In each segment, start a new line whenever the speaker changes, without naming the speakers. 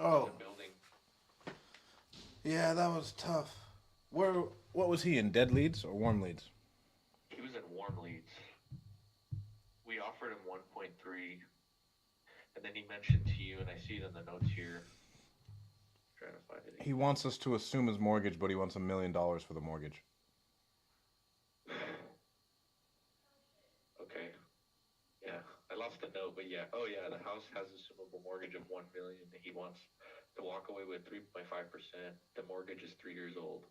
He's
Oh,
in building.
yeah, that was tough. Where? What was he in? Dead leads or warm leads?
He was in warm leads. We offered him 1.3, and then he mentioned to you, and I see it in the notes here. Trying to find it
He
again.
wants us to assume his mortgage, but he wants $1 million for the mortgage.
Okay. Yeah, I lost the note, but yeah. Oh yeah, the house has a assumable mortgage of 1 million. He wants to walk away with 3.5%. The mortgage is 3 years old.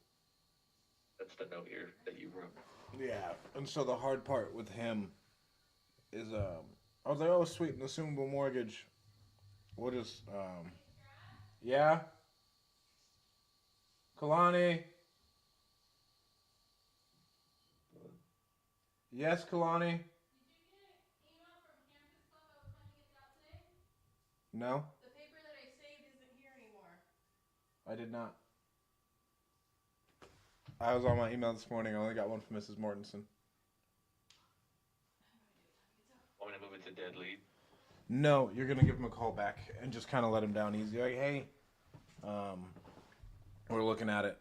That's the note here that you wrote.
Yeah, and so the hard part with him is I was like, oh sweet, an assumable mortgage. We'll just yeah, Kalani. Yes, Kalani. No, I did not. I was on my email this morning. I only got one from Mrs. Mortensen.
Want me to move it to dead lead?
No, you're gonna give him a call back and just kind of let him down easy. Like, hey, um, we're looking at it.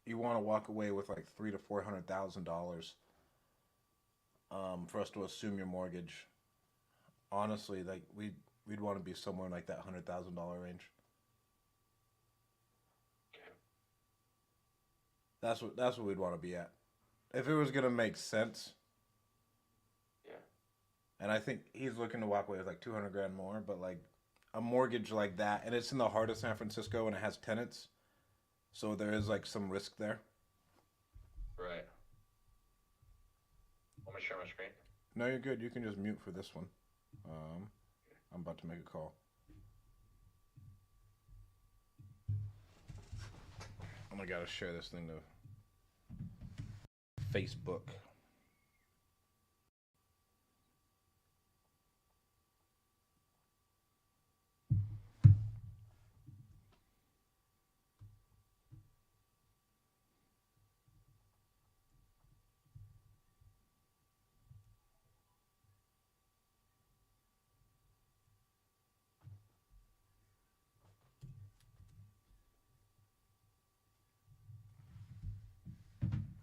You want to walk away with like $300,000 to $400,000 for us to assume your mortgage. Honestly, like we'd want to be somewhere in like that $100,000 range.
Okay.
That's what we'd want to be at. If it was gonna make sense,
Yeah.
and I think he's looking to walk away with like 200 grand more, but like a mortgage like that, and it's in the heart of San Francisco, and it has tenants, so there is like some risk there.
Right. Want me to share my screen?
No, you're good. You can just mute for this one. Um, I'm about to make a call. Oh my gotta share this thing to Facebook.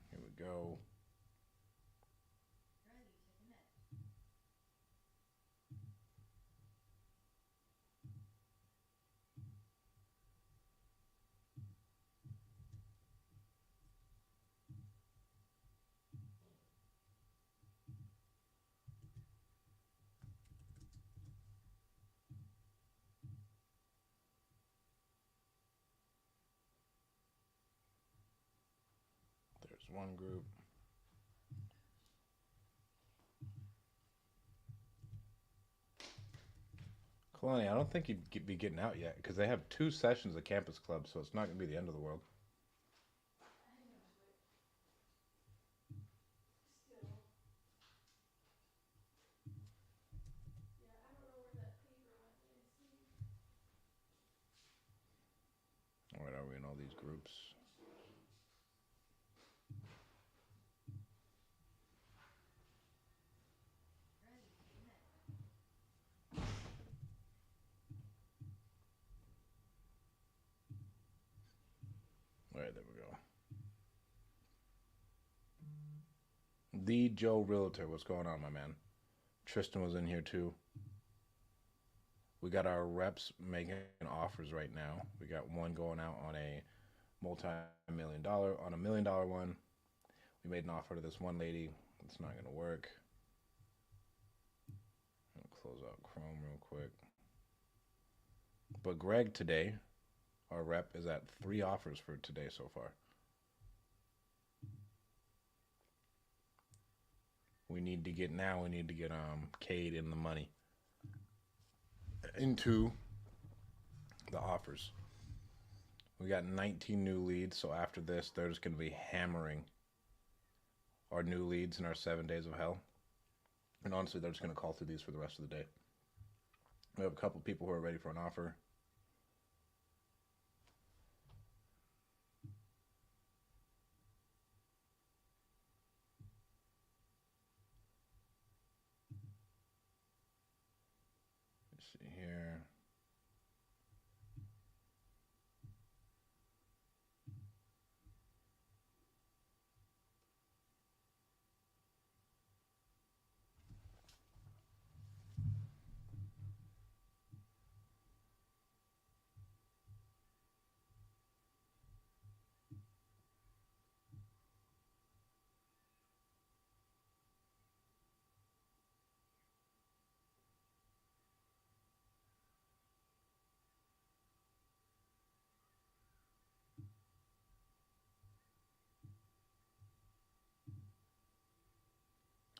Here we go. There's one group. Kalani, I don't think you'd be getting out yet because they have 2 sessions of Campus Club, so it's not going to be the end of the world. All right, are we in all these groups? All right, there we go. The Joe Realtor, what's going on, my man? Tristan was in here too. We got our reps making offers right now. We got one going out on a multi-million dollar, on $1 million one. We made an offer to this one lady. It's not going to work. I'll close out Chrome real quick. But Greg today, our rep, is at 3 offers for today so far. We need to get Cade in the money into the offers. We got 19 new leads, so after this, they're just going to be hammering our new leads in our 7 days of hell. And honestly, they're just going to call through these for the rest of the day. We have a couple people who are ready for an offer. Let's see here.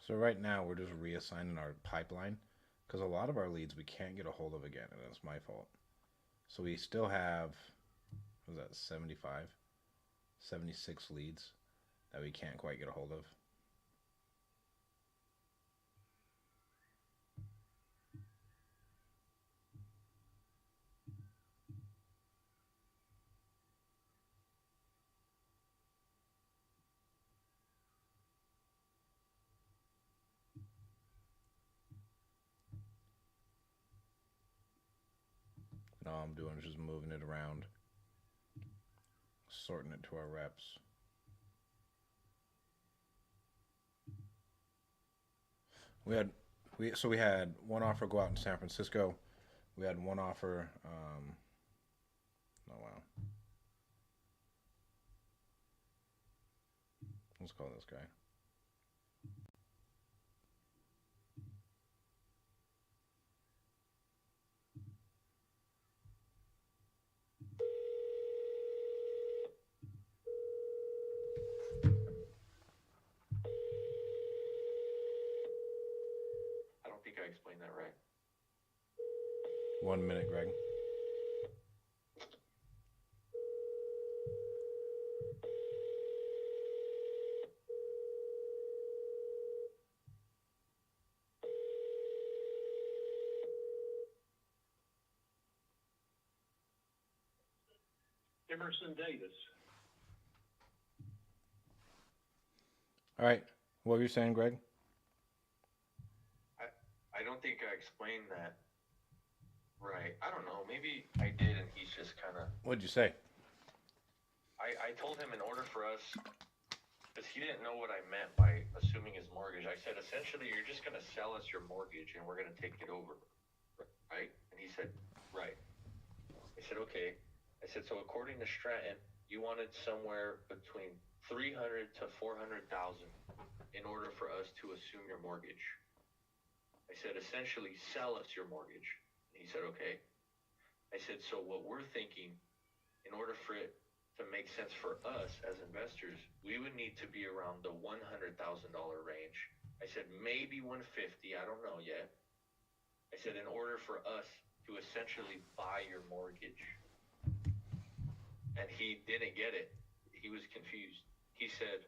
So right now we're just reassigning our pipeline because a lot of our leads we can't get a hold of again, and it's my fault. So we still have, what was that, 75, 76 leads that we can't quite get a hold of. And all I'm doing is just moving it around, sorting it to our reps. We had we had one offer go out in San Francisco. We had one offer. Oh wow, let's call this guy.
I don't think I explained that right.
1 minute, Greg.
Emerson Davis.
All right, what were you saying, Greg?
I I don't think I explained that right. I don't know. Maybe I did, and he's just kind of.
What'd you say?
I told him in order for us, because he didn't know what I meant by assuming his mortgage. I said essentially you're just going to sell us your mortgage and we're going to take it over, right? And he said, right. I said, okay. I said, so according to Stratton, you wanted somewhere between 300 to 400,000 in order for us to assume your mortgage. I said, essentially sell us your mortgage. And he said, okay. I said, so what we're thinking, in order for it to make sense for us as investors, we would need to be around the $100,000 range. I said, maybe 150, I don't know yet. I said, in order for us to essentially buy your mortgage. And he didn't get it. He was confused. He said,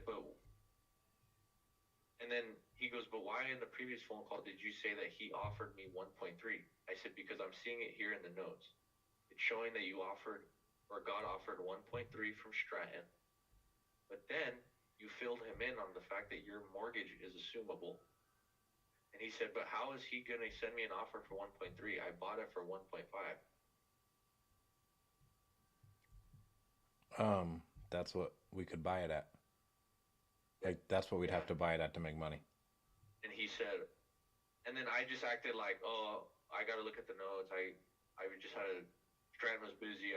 but, and then he goes, but why in the previous phone call did you say that he offered me 1.3? I said, because I'm seeing it here in the notes. It's showing that you offered, or God offered 1.3 from Stratton, but then you filled him in on the fact that your mortgage is assumable. And he said, but how is he going to send me an offer for 1.3? I bought it for 1.5.
That's what we could buy it at. Like that's what we'd have to buy it at to make money.
And he said, and then I just acted like, oh, I got to look at the notes. I just had a, Stratton was busy.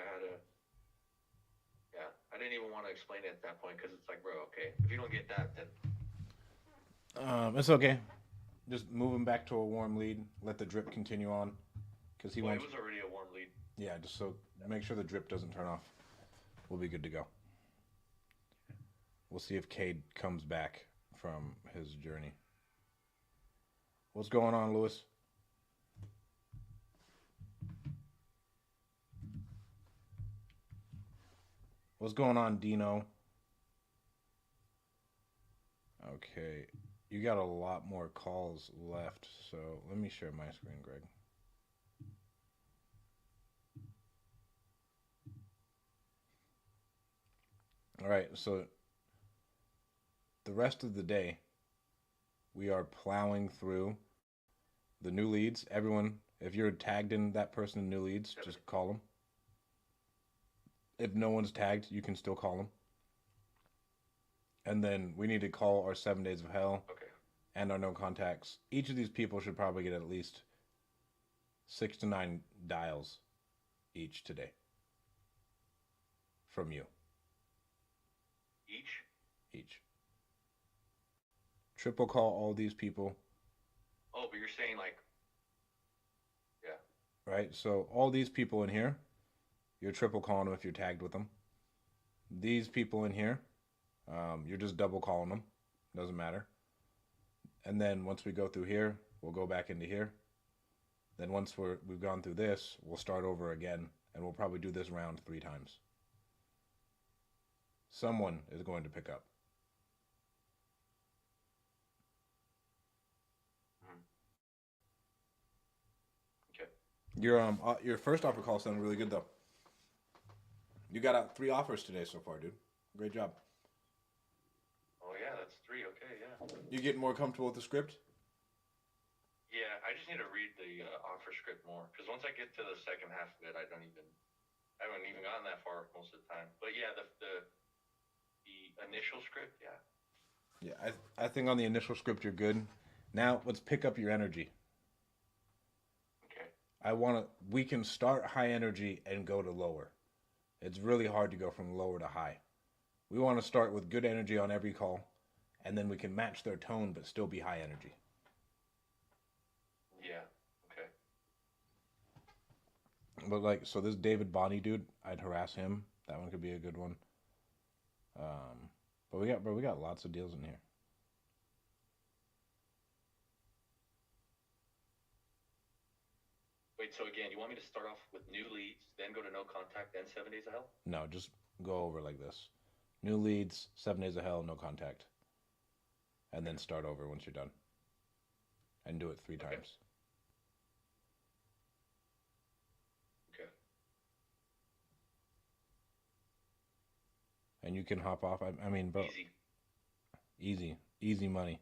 Yeah, I didn't even want to explain it at that point because it's like, bro, okay, if you don't get that, then.
It's okay. Just move him back to a warm lead. Let the drip continue on, because he
Well,
wants.
it was already a warm lead.
Yeah, just so make sure the drip doesn't turn off. We'll be good to go. We'll see if Cade comes back from his journey. What's going on, Lewis? What's going on, Dino? Okay, you got a lot more calls left, so let me share my screen, Greg. All right, so the rest of the day, we are plowing through the new leads. Everyone, if you're tagged in that person in new leads, just call them. If no one's tagged, you can still call them. And then we need to call our 7 days of hell and our no contacts. Each of these people should probably get at least 6 to 9 dials each today from you. Each. Triple call all these people.
Oh, but you're saying like, yeah.
Right? So all these people in here, you're triple calling them if you're tagged with them. These people in here, you're just double calling them, Doesn't matter. And then once we go through here, we'll go back into here. Then once we've gone through this, we'll start over again, and we'll probably do this round 3 times. Someone is going to pick up.
Okay.
Your first offer call sounded really good though. You got out 3 offers today so far, dude. Great job.
Oh yeah, that's 3. Okay, yeah.
You getting more comfortable with the script?
Yeah, I just need to read the offer script more because once I get to the second half of it, I haven't even gotten that far most of the time. But yeah, the initial script, yeah.
Yeah, I think on the initial script you're good. Now let's pick up your energy.
Okay.
We can start high energy and go to lower. It's really hard to go from lower to high. We want to start with good energy on every call, and then we can match their tone but still be high energy.
Yeah. Okay.
But like, so this David Bonnie dude, I'd harass him. That one could be a good one. But we got lots of deals in here.
Wait, so again, you want me to start off with new leads, then go to no contact, then 7 days of hell?
No, just go over like this. New leads, 7 days of hell, no contact. And then start over once you're done. And do it 3
Okay.
times.
Okay.
And you can hop off. I mean, bro. Easy money.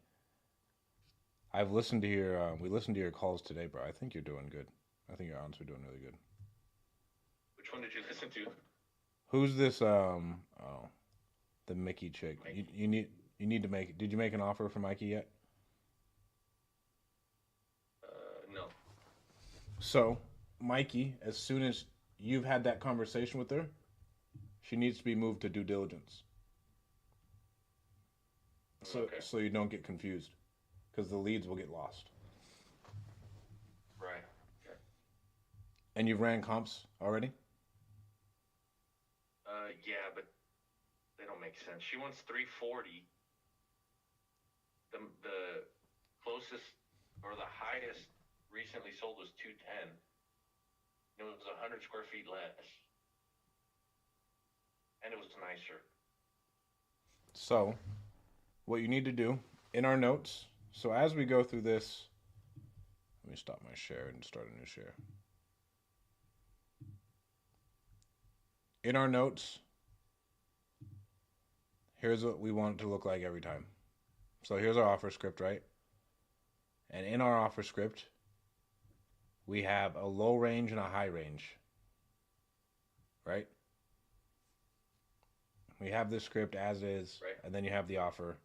I've listened to we listened to your calls today, bro. I think you're doing good. I think your aunts are doing really good.
Which one did you listen to?
Who's this? The Mickey chick. You need to make. Did you make an offer for Mikey yet?
No.
So, Mikey, as soon as you've had that conversation with her, she needs to be moved to due diligence. So you don't get confused, because the leads will get lost.
Right. Okay.
And you've ran comps already?
Yeah, but they don't make sense. She wants 340. The closest or the highest recently sold was 210. It was 100 square feet less, and it was nicer.
So, what you need to do in our notes, so as we go through this, let me stop my share and start a new share. In our notes, here's what we want it to look like every time. So here's our offer script, right? And in our offer script, we have a low range and a high range, right? We have this script as is,
right.
And then you have the offer.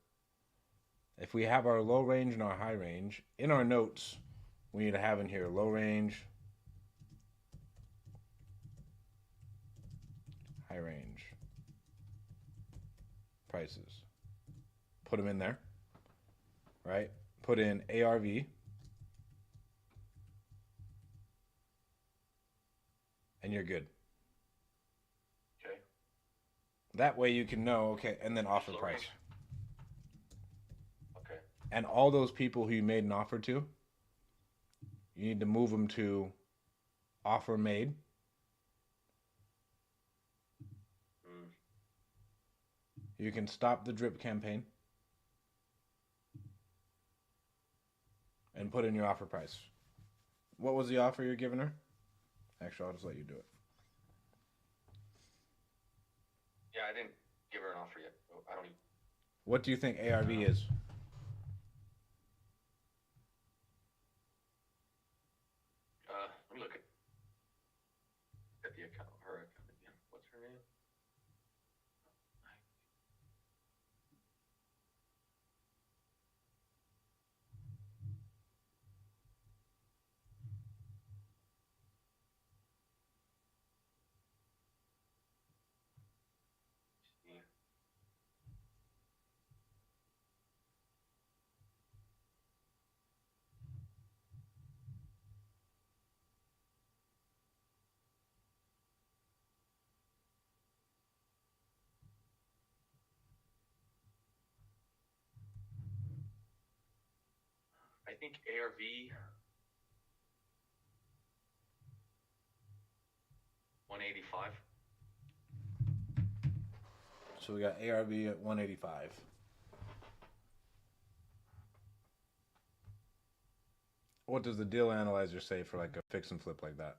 If we have our low range and our high range, in our notes, we need to have in here low range, high range prices. Put them in there, right? Put in ARV, and you're good.
Okay.
That way you can know, okay, and then offer
Low
price.
range. Okay.
And all those people who you made an offer to, you need to move them to offer made. You can stop the drip campaign and put in your offer price. What was the offer you're giving her? Actually, I'll just let you do it.
Yeah, I didn't give her an offer yet. I don't even...
What do you think ARV is?
Let me look at the account. Her account again. What's her name? I think ARV 185.
So we got ARV at 185. What does the deal analyzer say for like a fix and flip like that?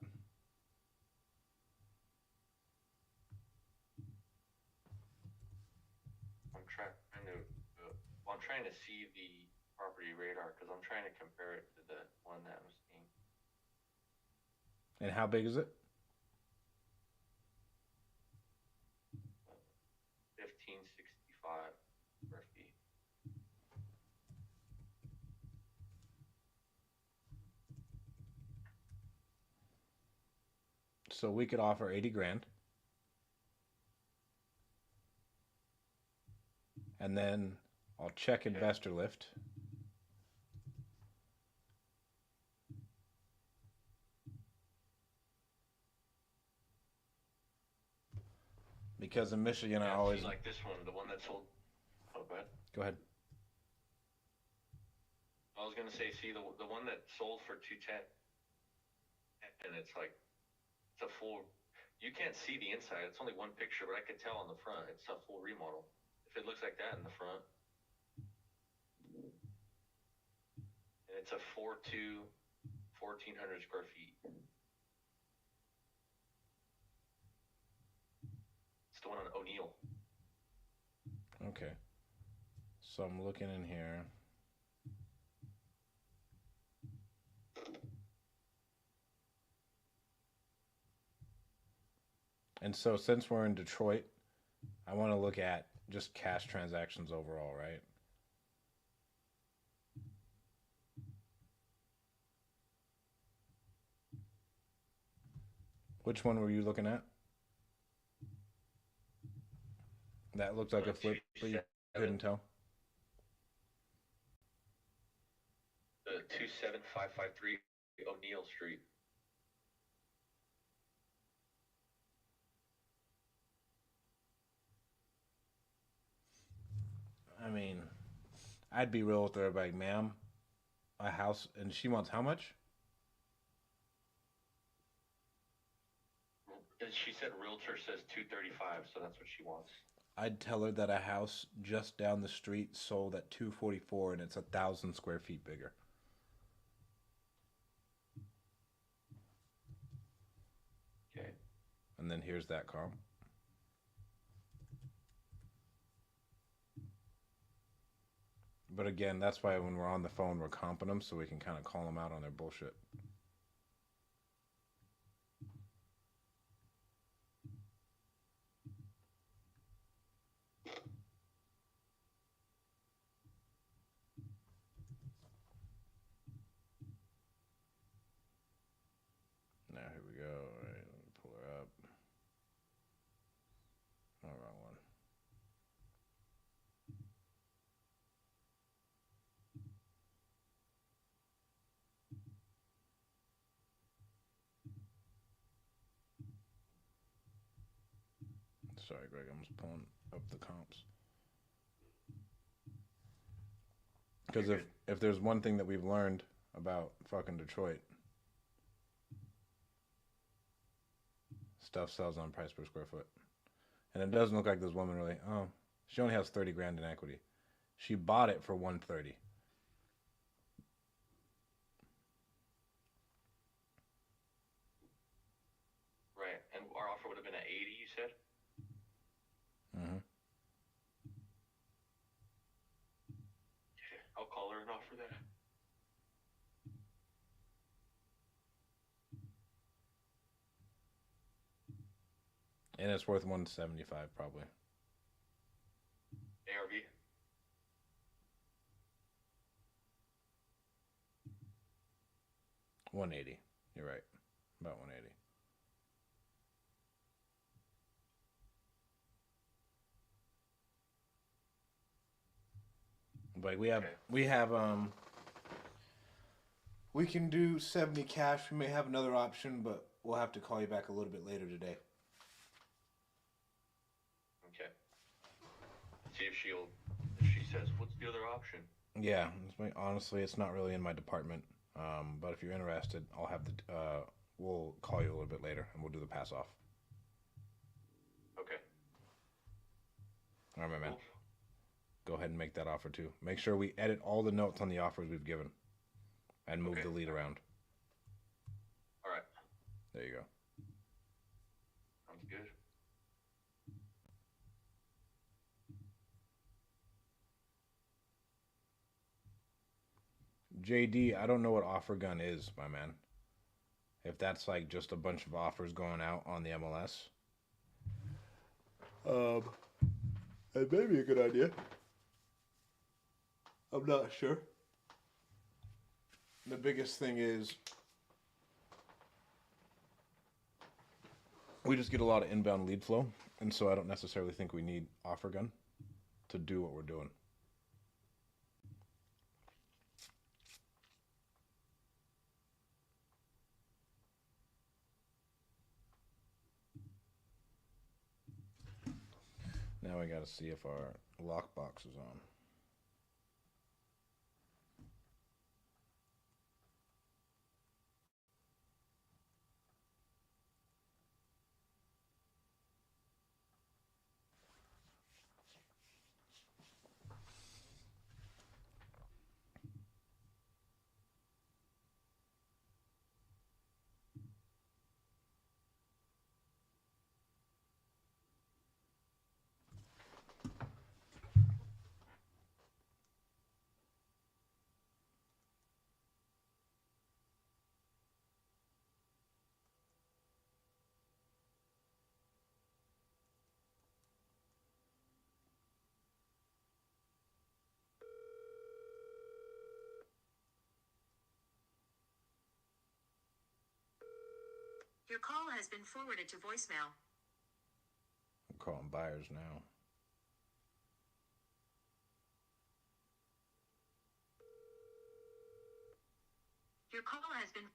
I'm trying to see the property radar because I'm trying to compare it to the one that I'm seeing.
And how big is it?
1565 square feet.
So we could offer 80 grand. And then I'll check investor lift. Because in Michigan, I always
like this one, the one that sold. Oh, go ahead.
Go ahead.
I was gonna say, see the one that sold for 210, and it's like it's a full. You can't see the inside. It's only one picture, but I could tell on the front. It's a full remodel. If it looks like that in the front, and it's a 4.2, 1,400 square feet. It's the one on O'Neill.
Okay. So I'm looking in here. And so since we're in Detroit, I want to look at just cash transactions overall, right? Which one were you looking at? That looked like a flip, but you couldn't tell.
The 27553 O'Neill Street.
I mean, I'd be real with her, like, ma'am, a house, and she wants how much?
She said realtor says 235, so that's what she wants.
I'd tell her that a house just down the street sold at 244, and it's 1,000 square feet bigger.
Okay.
And then here's that comp. But again, that's why when we're on the phone, we're comping them so we can kind of call them out on their bullshit. Now, here we go. All right, let me pull her up. Oh, wrong one. Sorry, Greg, I'm just pulling up the comps. Because if there's one thing that we've learned about fucking Detroit, stuff sells on price per square foot. And it doesn't look like this woman really, oh, she only has 30 grand in equity. She bought it for 130.
Right, and our offer would have been at 80, you said?
Mm-hmm.
I'll call her and offer that.
And it's worth 175 probably.
ARV.
$180. You're right. About 180. But we can do 70 cash. We may have another option, but we'll have to call you back a little bit later today.
Okay. See if she says, what's the other option?
Yeah, honestly, it's not really in my department. But if you're interested, I'll have the we'll call you a little bit later and we'll do the pass off.
Okay,
All right, my man.
cool.
Go ahead and make that offer too. Make sure we edit all the notes on the offers we've given and move
Okay,
the lead around.
all right,
There you go.
sounds good.
JD, I don't know what offer gun is, my man. If that's like just a bunch of offers going out on the MLS, um, it may be a good idea. I'm not sure. The biggest thing is we just get a lot of inbound lead flow, and so I don't necessarily think we need offer gun to do what we're doing. Now we got to see if our lockbox is on.
Your call has been forwarded to voicemail.
I'm calling buyers now.
Your call has been.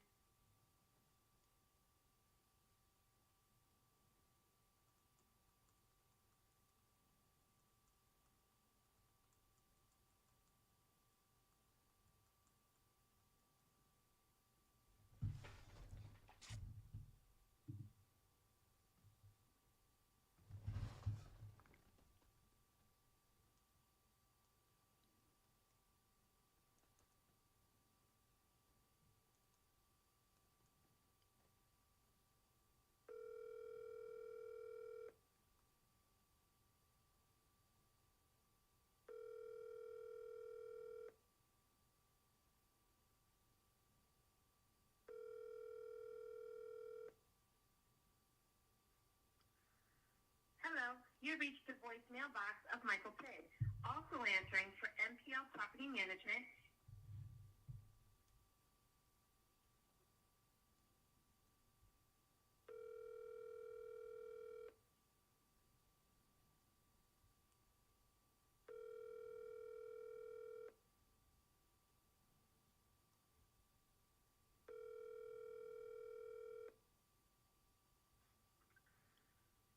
Hello, you reached the voicemail box of Michael Pitt. Also answering for MPL Property Management.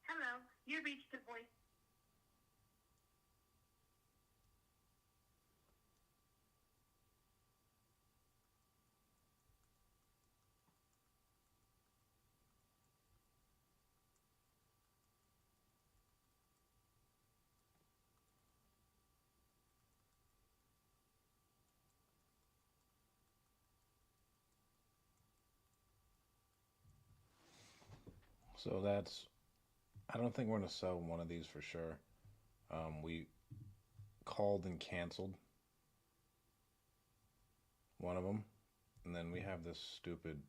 Hello, you reached the voice.
So that's. I don't think we're gonna sell one of these for sure. We called and canceled one of them, and then we have this stupid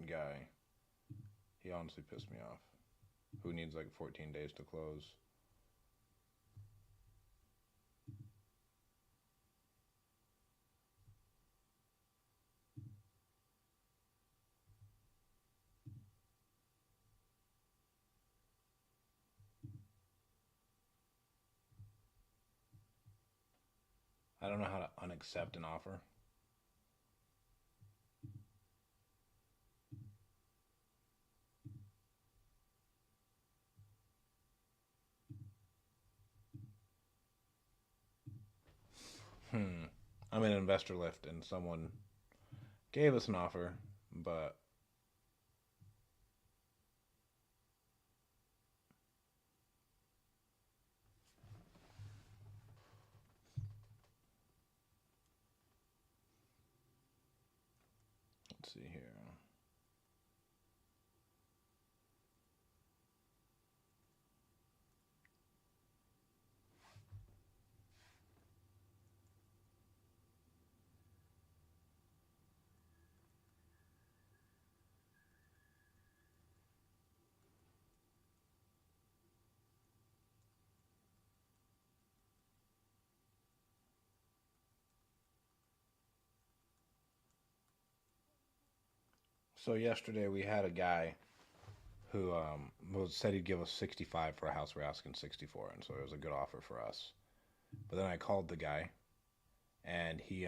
guy. He honestly pissed me off. Who needs like 14 days to close? I don't know how to unaccept an offer. Hmm. I'm in investor lift, and someone gave us an offer, but let's see here. So yesterday we had a guy who said he'd give us 65 for a house we're asking 64, and so it was a good offer for us. But then I called the guy, and what's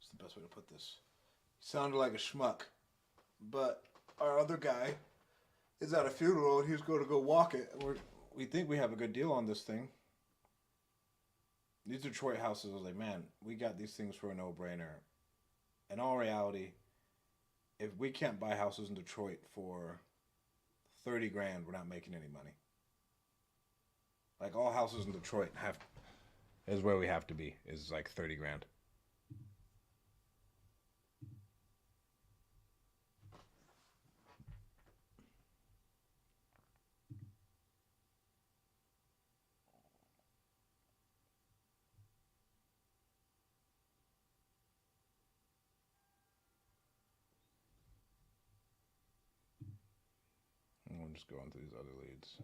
the best way to put this? He sounded like a schmuck, but our other guy is at a funeral and he's going to go walk it. We think we have a good deal on this thing. These Detroit houses, I was like, man, we got these things for a no-brainer. In all reality, if we can't buy houses in Detroit for 30 grand, we're not making any money. Like all houses in Detroit is where we have to be, is like 30 grand. And we're just going through these other leads.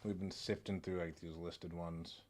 We've been sifting through like these listed ones.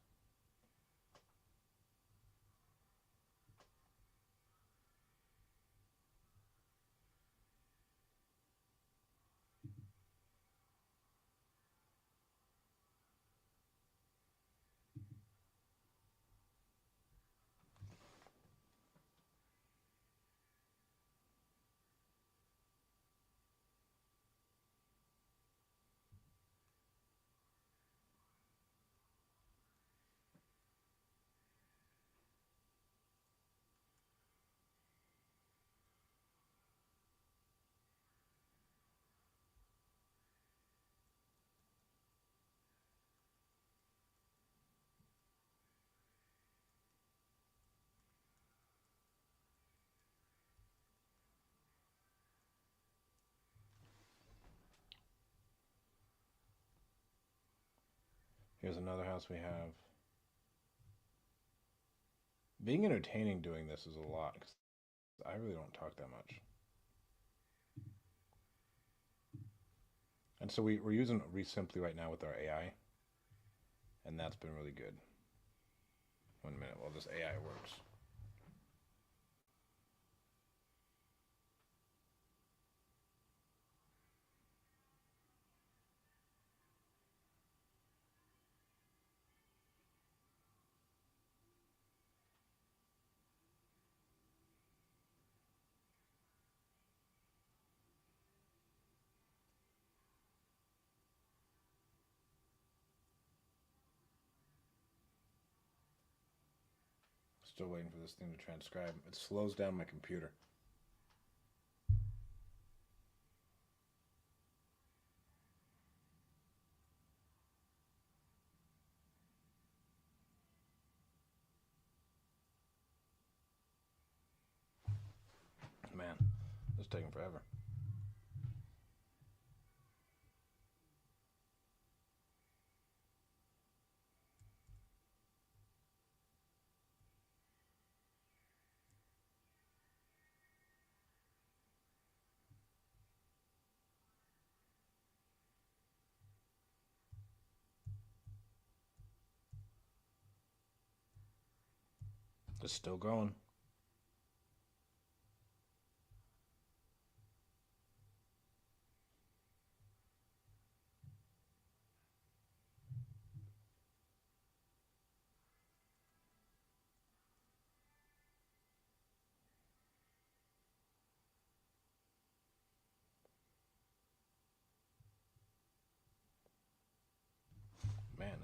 Here's another house we have. Being entertaining doing this is a lot because I really don't talk that much. And so we're using Resimply right now with our AI, and that's been really good. 1 minute while this AI works. Still waiting for this thing to transcribe. It slows down my computer. Man, it's taking forever. It's still going.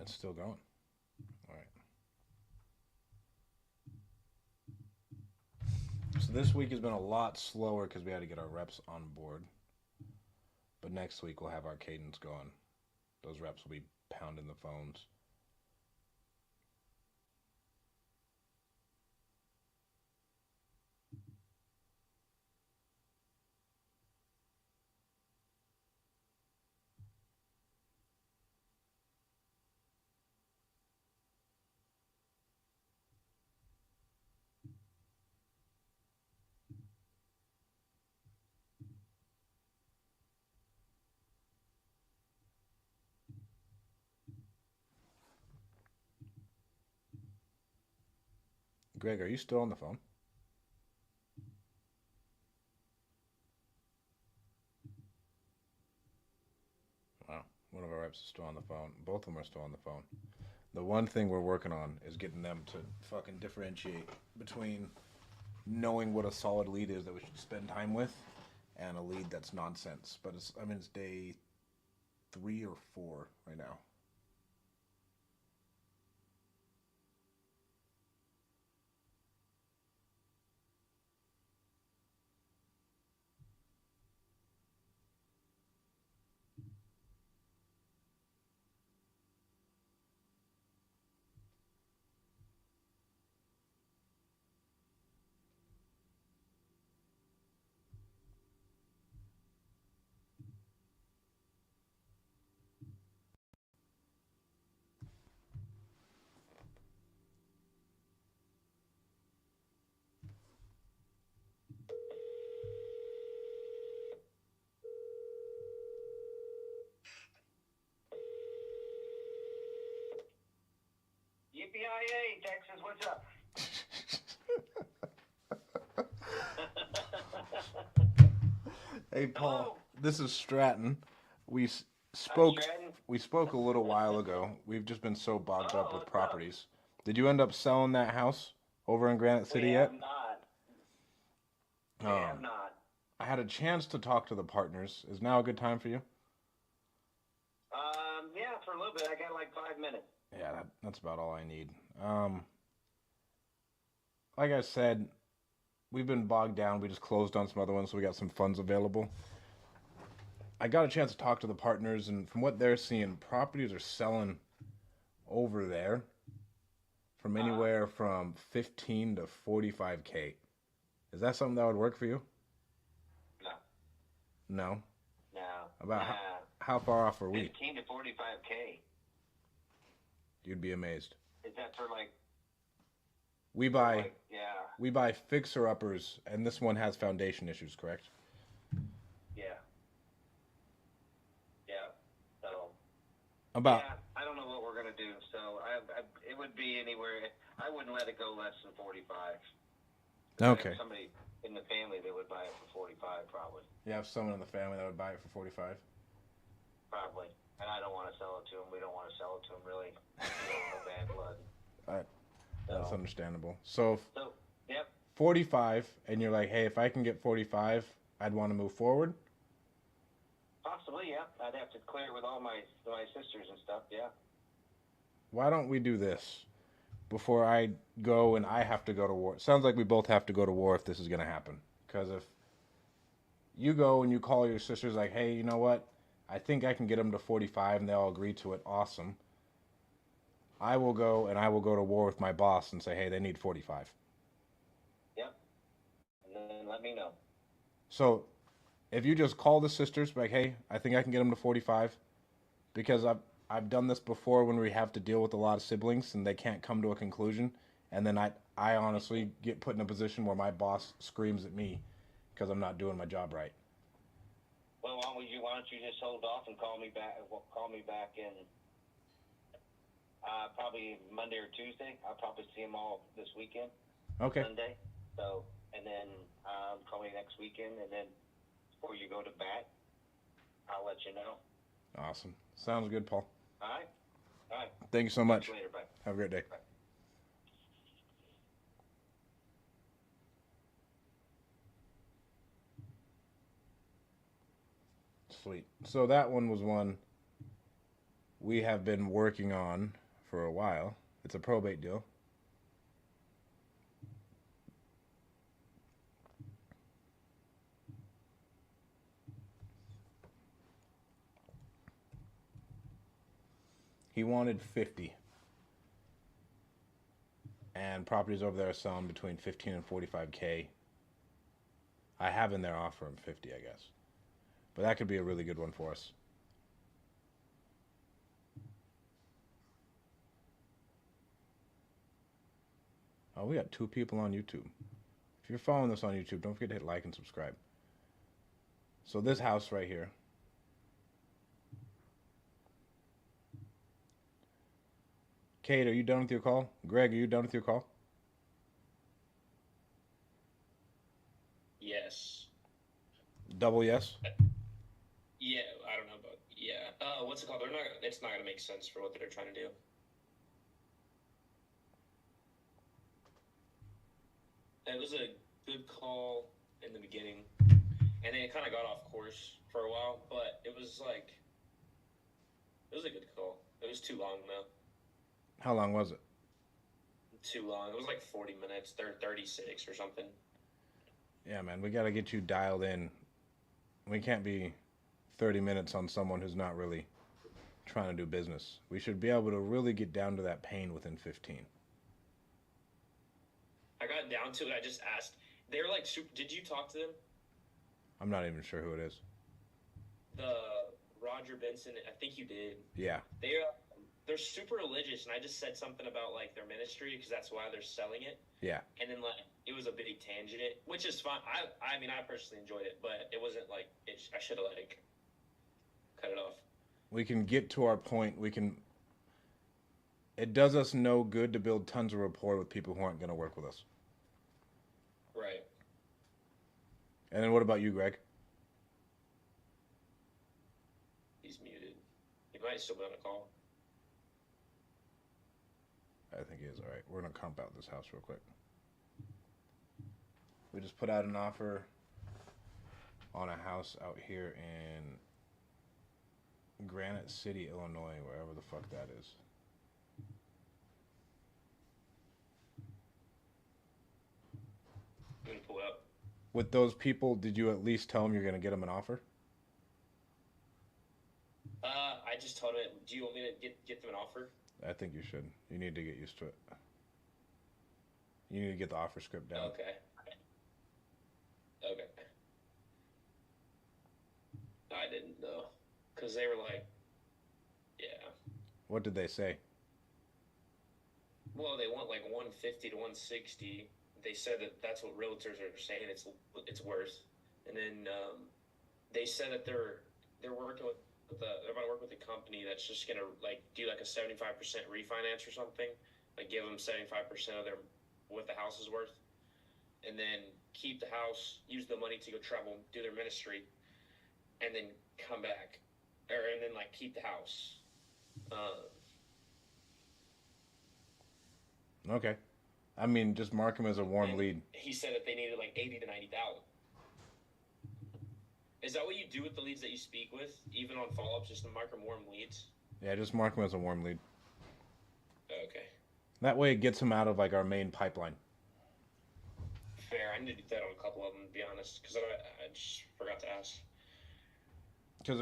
it's still going. All right. So this week has been a lot slower because we had to get our reps on board. But next week we'll have our cadence going. Those reps will be pounding the phones. Greg, are you still on the phone? Wow. One of our reps is still on the phone. Both of them are still on the phone. The one thing we're working on is getting them to fucking differentiate between knowing what a solid lead is that we should spend time with and a lead that's nonsense. But it's day 3 or 4 right now.
Yippee-yi-yay, Texas, what's up?
Hey, Paul.
Hello?
This is Stratton. We
Hi,
spoke.
Stratton.
We spoke a little while ago. We've just been so bogged up with
What's up?
properties. Did you end up selling that house over in Granite City
We
yet?
have not. We
Um,
have not.
I had a chance to talk to the partners. Is now a good time for you?
Yeah, for a little bit. I got like 5 minutes.
Yeah, that's about all I need. Like I said, we've been bogged down. We just closed on some other ones, so we got some funds available. I got a chance to talk to the partners, and from what they're seeing, properties are selling over there from anywhere from 15 to 45K. Is that something that would work for you?
No.
No.
No.
About
Nah.
how far off are we?
15 to 45K.
You'd be amazed.
Is that for like,
We buy
like yeah,
we buy fixer uppers, and this one has foundation issues, correct?
yeah. Yeah. So,
About
yeah, I don't know what we're going to do. So, it would be anywhere. I wouldn't let it go less than 45. I
okay.
have somebody in the family that would buy it for 45 probably.
You have someone in the family that would buy it for 45.
Probably. And I don't want to sell it to him. We don't want to sell it to him, really. No bad blood.
That's understandable. So
So, yep.
45, and you're like, hey, if I can get 45, I'd want to move forward.
Possibly, yeah. I'd have to clear it with all my sisters and stuff, yeah.
Why don't we do this before I go and I have to go to war? It sounds like we both have to go to war if this is going to happen. Because if you go and you call your sisters like, hey, you know what? I think I can get them to 45, and they all agree to it. Awesome. I will go and I will go to war with my boss and say, hey, they need 45.
Yep. And then let me know.
So if you just call the sisters like, hey, I think I can get them to 45, because I've done this before when we have to deal with a lot of siblings and they can't come to a conclusion, and then I honestly get put in a position where my boss screams at me because I'm not doing my job right.
Well, why don't you just hold off and call me back in probably Monday or Tuesday. I'll probably see them all this weekend.
Okay.
Sunday. So, and then call me next weekend, and then before you go to bat, I'll let you know.
Awesome. Sounds good, Paul.
All right? All right.
Thank you so much.
See you later. Bye.
Have a great day.
Bye.
Sweet. So that one was one we have been working on for a while. It's a probate deal. He wanted 50, and properties over there are selling between 15 and 45K. I have in there offer him 50, I guess, but that could be a really good one for us. Oh, we got 2 people on YouTube. If you're following this on YouTube, don't forget to hit like and subscribe. So this house right here, Kate, are you done with your call? Greg, are you done with your call?
Yes.
Double yes?
Yeah, I don't know about yeah. What's it called? They're not. It's not gonna make sense for what they're trying to do. It was a good call in the beginning, and then it kind of got off course for a while. But it was like it was a good call. It was too long though.
How long was it?
Too long. It was like 40 minutes. They're 36 or something.
Yeah, man, we got to get you dialed in. We can't be 30 minutes on someone who's not really trying to do business. We should be able to really get down to that pain within 15.
I got down to it. I just asked. They were like, did you talk to them?
I'm not even sure who it is.
The Roger Benson. I think you did.
Yeah.
They're super religious, and I just said something about like their ministry because that's why they're selling it.
Yeah.
And then like it was a big tangent, which is fine. I mean I personally enjoyed it, but it wasn't like I should have like cut it off.
We can get to our point. It does us no good to build tons of rapport with people who aren't going to work with us.
Right.
And then what about you, Greg?
He's muted. He might still be on a call.
I think he is. All right. We're going to comp out this house real quick. We just put out an offer on a house out here in Granite City, Illinois, wherever the fuck that is.
I'm gonna pull it up.
With those people, did you at least tell them you're going to get them an offer?
I just told him. Do you want me to get them an offer?
I think you should. You need to get used to it. You need to get the offer script down.
Okay. Okay. I didn't though, because they were like, yeah.
What did they say?
Well, they want like 150 to 160. They said that that's what realtors are saying it's worth, and then they said that they're working with they're about to work with a company that's just gonna like do like a 75% refinance or something, like give them 75% of their what the house is worth, and then keep the house, use the money to go travel, do their ministry, and then come back, and then like keep the house.
Okay. I mean, just mark him as a warm lead.
He said that they needed like 80 to 90,000. Is that what you do with the leads that you speak with, even on follow-ups, just to mark them warm leads?
Yeah, just mark him as a warm lead.
Okay.
That way it gets him out of like our main pipeline.
Fair. I need to do that on a couple of them, to be honest, because I just forgot to ask.
Because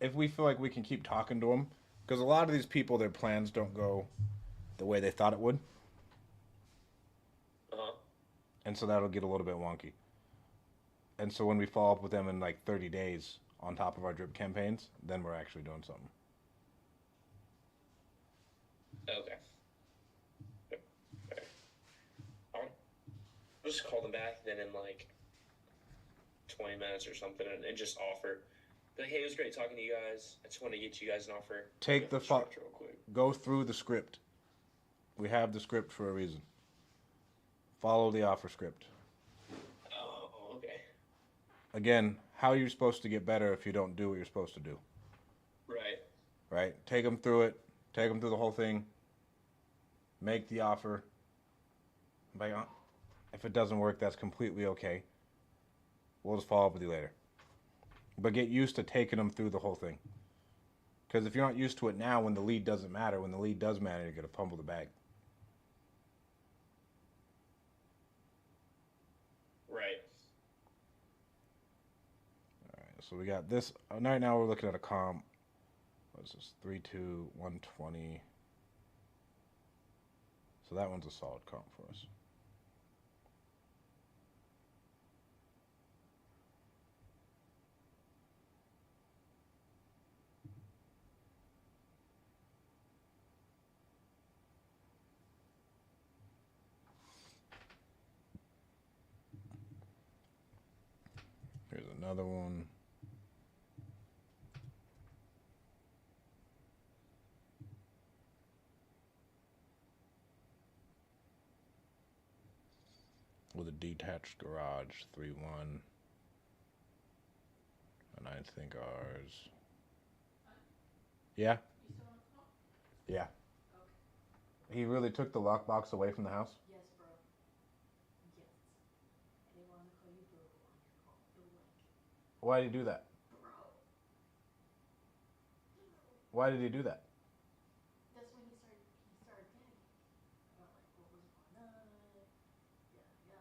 if we feel like we can keep talking to them, because a lot of these people, their plans don't go the way they thought it would.
Uh-huh.
And so that'll get a little bit wonky. And so when we follow up with them in like 30 days on top of our drip campaigns, then we're actually doing something.
Okay. Okay. I'll just call them back then in like 20 minutes or something and just offer. Be like, hey, it was great talking to you guys. I just want to get you guys an offer.
Take the
structure real quick.
Go through the script. We have the script for a reason. Follow the offer script.
Oh, okay.
Again, how are you supposed to get better if you don't do what you're supposed to do?
Right.
Right? Take them through it. Take them through the whole thing. Make the offer. But if it doesn't work, that's completely okay. We'll just follow up with you later. But get used to taking them through the whole thing. Because if you're not used to it now, when the lead doesn't matter, when the lead does matter, you're going to fumble the bag.
Right.
All right, so we got this. Right now we're looking at a comp. What's this? 3-2, 120. So that one's a solid comp for us. Here's another one. With a detached garage, 3-1. And I think ours. Yeah?
You still want to call?
Yeah.
Okay.
He really took the lockbox away from the house?
Yes, bro. Yes. I didn't want to call you bro on your call. It was like,
Why did he do that?
bro.
Why did he do that?
That's when he started panicking about like what was going on. Yeah.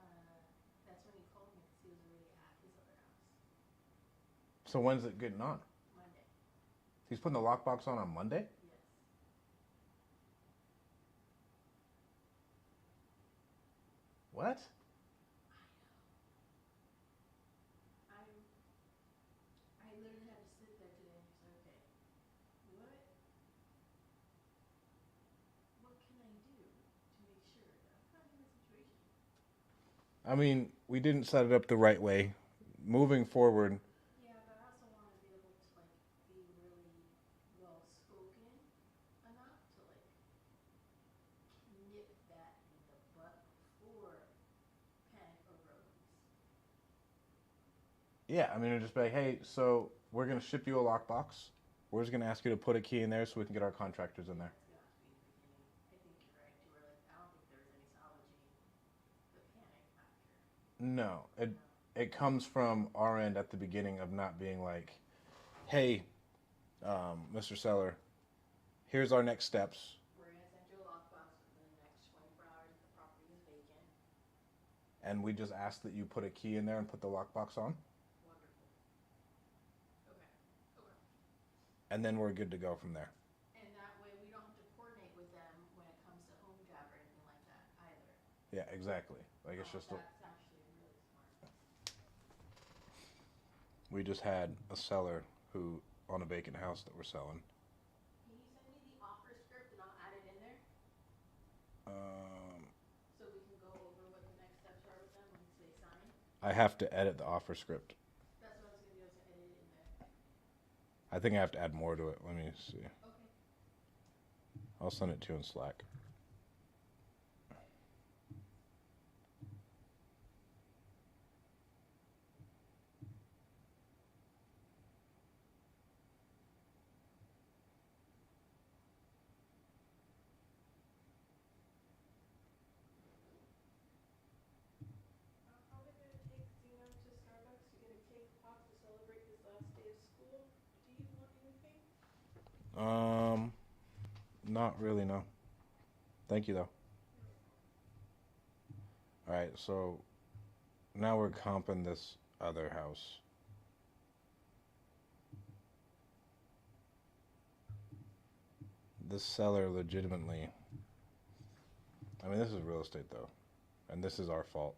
That's when he called me because he was already at his other house.
So when's it getting on?
Monday.
He's putting the lockbox on Monday?
Yes.
What?
I literally had to sit there today and just like, okay, what can I do to make sure that I'm not in this situation?
I mean, we didn't set it up the right way. Moving forward,
Yeah, but I also want to be able to like be really well spoken enough to like nip that in the butt before panic arose.
yeah, I mean, it'd just be like, hey, so we're going to ship you a lockbox. We're just going to ask you to put a key in there so we can get our contractors in there.
It's gonna have to be the beginning. I think you're right too. Where like I don't think there was any salvaging the panic after.
No, it
No.
it comes from our end at the beginning of not being like, hey, Mr. Seller, here's our next steps.
We're gonna send you a lockbox within the next 24 hours if the property is vacant.
And we just ask that you put a key in there and put the lockbox on.
Wonderful. Okay.
And then we're good to go from there.
And that way we don't have to coordinate with them when it comes to home job or anything like that either.
Yeah, exactly. Like it's just
that's actually really smart.
we just had a seller who on a vacant house that we're selling.
Can you send me the offer script and I'll add it in there
Um,
so we can go over what the next steps are with them once they sign?
I have to edit the offer script.
That's what I was gonna do, is to edit it in there.
I think I have to add more to it. Let me see.
Okay.
I'll send it to you in Slack.
I'm probably gonna take Zeno to Starbucks to get a cake pop to celebrate his last day of school. Do you want anything?
Not really, no. Thank you though. All right, so now we're comping this other house. This seller legitimately, I mean, this is real estate though, and this is our fault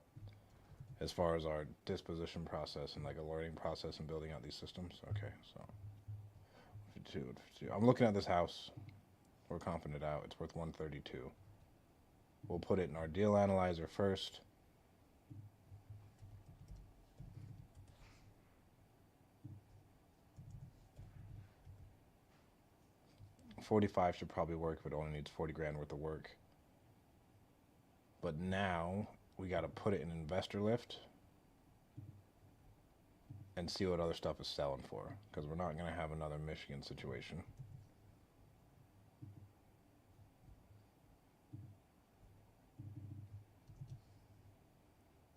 as far as our disposition process and like a learning process and building out these systems. Okay, so 52. I'm looking at this house. We're comping it out. It's worth 132. We'll put it in our deal analyzer first. $45 should probably work if it only needs 40 grand worth of work. But now we got to put it in investor lift and see what other stuff is selling for, because we're not going to have another Michigan situation.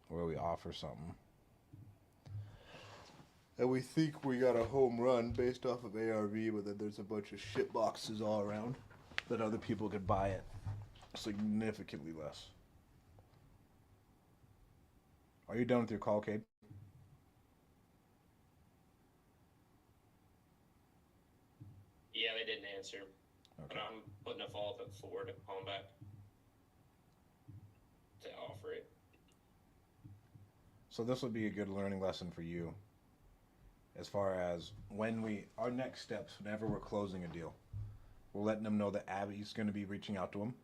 Where we offer something. And we think we got a home run based off of ARV, but then there's a bunch of shit boxes all around that other people could buy it significantly less. Are you done with your call, Cade?
Yeah, they didn't answer. But
Okay.
I'm putting a follow up at 4 to call them back to offer it.
So this would be a good learning lesson for you as far as our next steps whenever we're closing a deal. We're letting them know that Abby's going to be reaching out to them.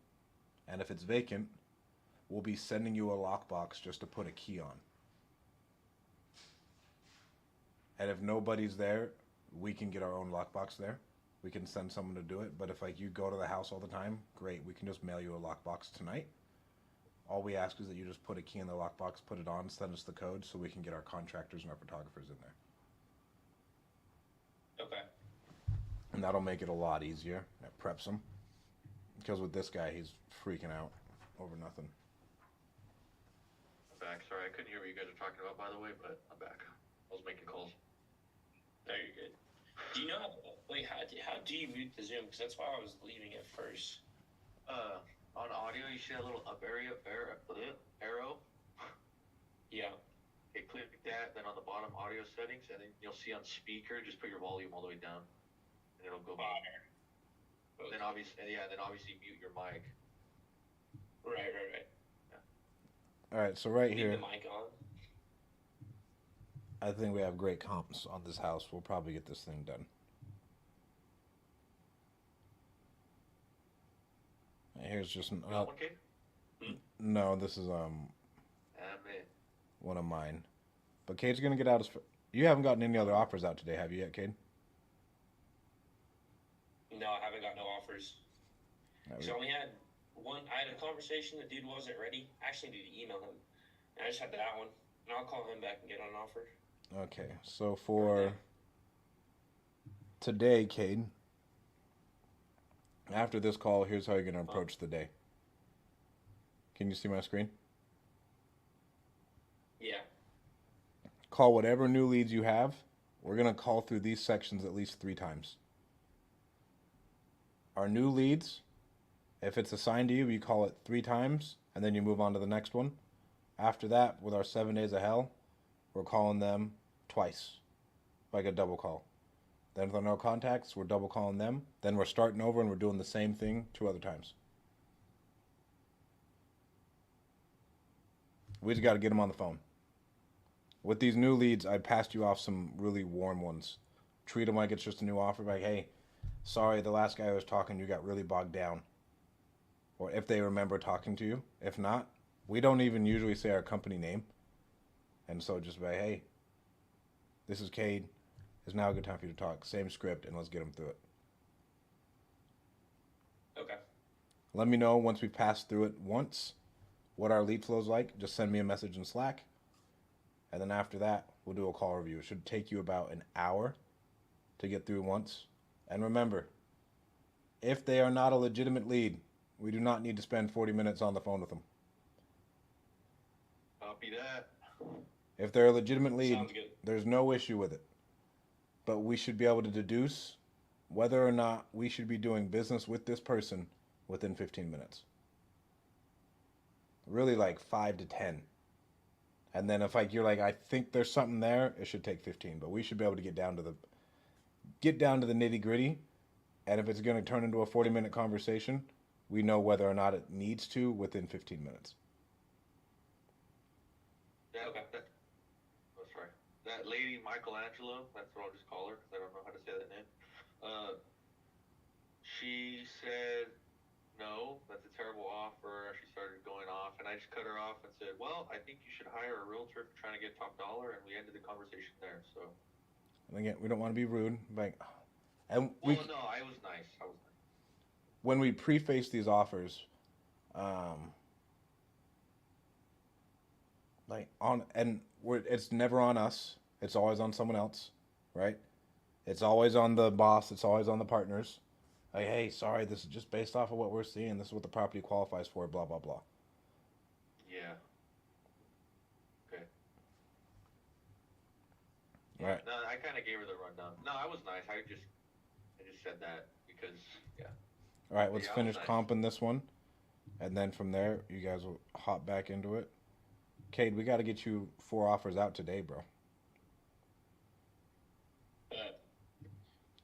And if it's vacant, we'll be sending you a lockbox just to put a key on. And if nobody's there, we can get our own lockbox there. We can send someone to do it. But if like you go to the house all the time, great. We can just mail you a lockbox tonight. All we ask is that you just put a key in the lockbox, put it on, send us the code so we can get our contractors and our photographers in there.
Okay.
And that'll make it a lot easier. It preps them. Because with this guy, he's freaking out over nothing.
I'm back. Sorry, I couldn't hear what you guys are talking about, by the way, but I'm back. I was making calls.
No, you're good. Do you know how do you mute the Zoom? Because that's why I was leaving at first.
On audio, you see that little up arrow?
Yeah.
Okay, click that, then on the bottom, audio settings, and then you'll see on speaker, just put your volume all the way down, and it'll go.
Fire. Okay.
Then obviously mute your mic.
Right.
All right, so right
Leave
here,
the mic on.
I think we have great comps on this house. We'll probably get this thing done. And here's just
You got one, Kate?
no. This is
Man.
one of mine. But Cade's gonna get out his. You haven't gotten any other offers out today, have you yet, Cade?
No, I haven't got no offers. So I only had one. I had a conversation. The dude wasn't ready. I actually need to email him. And I just had that one. And I'll call him back and get an offer.
Okay, so for today, Cade, after this call, here's how you're going to approach the day. Can you see my screen?
Yeah.
Call whatever new leads you have. We're going to call through these sections at least 3 times. Our new leads, if it's assigned to you, you call it 3 times, and then you move on to the next one. After that, with our 7 days of hell, we're calling them twice, like a double call. Then with our no contacts, we're double calling them. Then we're starting over and we're doing the same thing 2 other times. We just got to get them on the phone. With these new leads, I passed you off some really warm ones. Treat them like it's just a new offer. Like, hey, sorry, the last guy I was talking to got really bogged down. Or if they remember talking to you. If not, we don't even usually say our company name. And so just be like, hey, this is Cade. It's now a good time for you to talk. Same script, and let's get them through it.
Okay.
Let me know once we pass through it once what our lead flow is like. Just send me a message in Slack. And then after that, we'll do a call review. It should take you about an hour to get through once. And remember, if they are not a legitimate lead, we do not need to spend 40 minutes on the phone with them.
Copy that.
If they're a legitimate lead,
Sounds good.
there's no issue with it. But we should be able to deduce whether or not we should be doing business with this person within 15 minutes. Really like 5 to 10. And then if you're like, I think there's something there, it should take 15. But we should be able to get down to the nitty gritty. And if it's going to turn into a 40-minute conversation, we know whether or not it needs to within 15 minutes.
That lady Michelangelo, that's what I'll just call her because I don't know how to say that name. She said, no, that's a terrible offer. She started going off, and I just cut her off and said, well, I think you should hire a realtor for trying to get top dollar, and we ended the conversation there. So.
And again, we don't want to be rude, but
no, I was nice.
When we preface these offers, it's never on us. It's always on someone else, right? It's always on the boss. It's always on the partners. Like, hey, sorry, this is just based off of what we're seeing. This is what the property qualifies for, blah, blah, blah.
Yeah. Okay. Yeah,
Right.
no, I kind of gave her the rundown. No, I was nice. I just said that because yeah.
All right,
But
let's
yeah, I was
finish
nice.
comping this one, and then from there, you guys will hop back into it. Cade, we got to get you 4 offers out today, bro.
But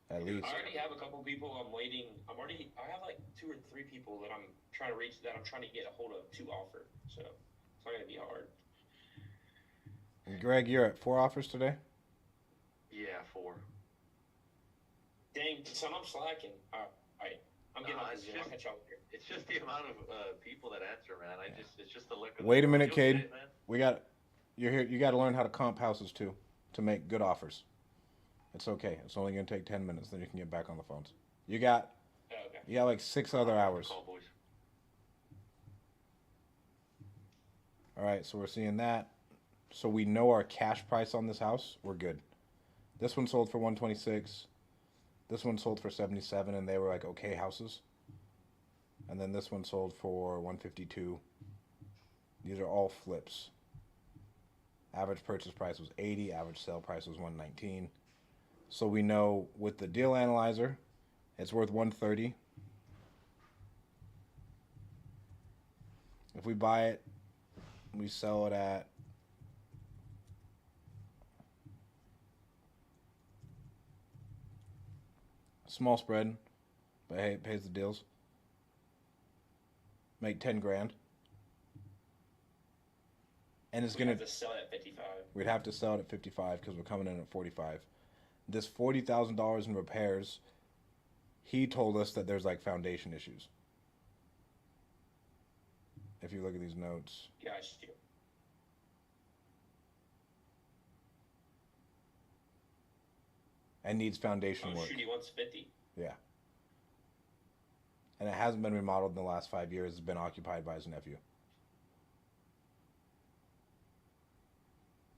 At least.
I already have a couple people I'm waiting. I have like 2 or 3 people that I'm trying to reach that I'm trying to get a hold of to offer. So it's not gonna be hard.
And Greg, you're at 4 offers today.
Yeah, 4.
Dang, son, I'm slacking. All right, I'm getting off
It's
the Zoom. I'll
just
catch y'all later.
it's just the amount of people that answer, man. It's just the look of
Wait a
the world.
minute,
You'll
Cade.
get it, man.
We got you're here. You got to learn how to comp houses too to make good offers. It's okay. It's only gonna take 10 minutes. Then you can get back on the phones. You got
Oh, okay.
you got like 6 other hours.
Call, boys.
All right, so we're seeing that. So we know our cash price on this house. We're good. This one sold for 126. This one sold for 77, and they were like okay houses. And then this one sold for 152. These are all flips. Average purchase price was 80. Average sale price was 119. So we know with the deal analyzer, it's worth 130. If we buy it, we sell it at small spread, but hey, it pays the deals. Make 10 grand. And it's
We
gonna
have to sell it at 55.
we'd have to sell it at 55 because we're coming in at 45. This $40,000 in repairs, he told us that there's like foundation issues. If you look at these notes,
Gosh,
and needs foundation
oh
work.
shoot, he wants 50.
Yeah. And it hasn't been remodeled in the last 5 years. It's been occupied by his nephew.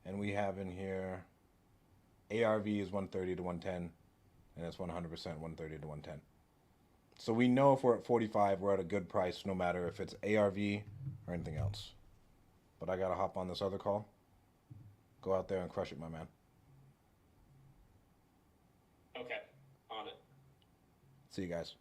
And we have in here ARV is 130 to 110, and it's 100% 130 to 110. So we know if we're at 45, we're at a good price, no matter if it's ARV or anything else. But I gotta hop on this other call. Go out there and crush it, my man.
Okay, on it.
See you guys.